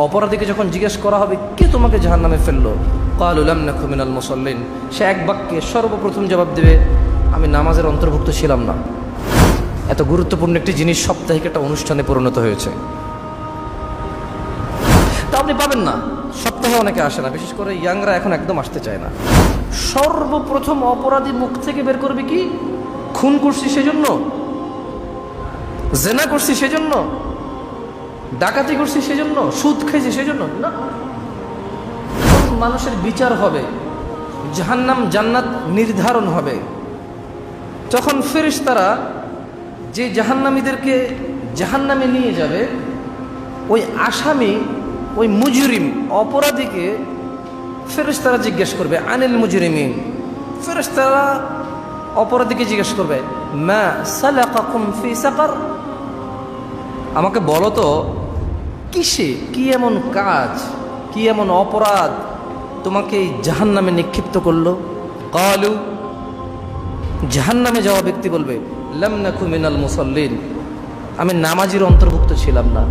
অপরাধীকে যখন জিজ্ঞেস করা হবে কে তোমাকে জাহান্নামে ফেললো, ক্বালু লাম নাকু মিনাল মুসাল্লিন, সে এক বাক্যে সর্বপ্রথম জবাব দেবে আমি নামাজের অন্তর্ভুক্ত ছিলাম না। এত গুরুত্বপূর্ণ একটি জিনিস সাপ্তাহিক একটা অনুষ্ঠানে পরিণত হয়েছে। তা আপনি পাবেন না, সপ্তাহে অনেকে আসে না, বিশেষ করে ইয়াংরা এখন একদম আসতে চায় না। সর্বপ্রথম অপরাধী মুখ থেকে বের করবে কি, খুন করছি সেজন্য, জেনা করছি সেজন্য, ডাকাতি করছি সেজন্য, সুদ খাইছি সেজন্য না। মানুষের বিচার হবে, জাহান্নাম জান্নাত নির্ধারণ হবে, যখন ফেরেশতারা যে জাহান্নামীদেরকে জাহান্নামে নিয়ে যাবে, ওই আসামি, ওই মুজরিম অপরাধীকে ফেরেশতারা জিজ্ঞেস করবে আনিল মুজরিমিন, ফেরেশতারা অপরাধীকে জিজ্ঞেস করবে মা সালাকাকুম ফি সাকার, আমাকে বলো তো কিসে, কি এমন কাজ, কি এমন অপরাধ তোমাকে এই জাহান্নামে নিক্ষিপ্ত করলো। ক্বালু, জাহান্নামে যাওয়া ব্যক্তি বলবে লাম নাকু মিনাল মুসাল্লিন, আমি নামাজীর অন্তর্ভুক্ত ছিলাম না।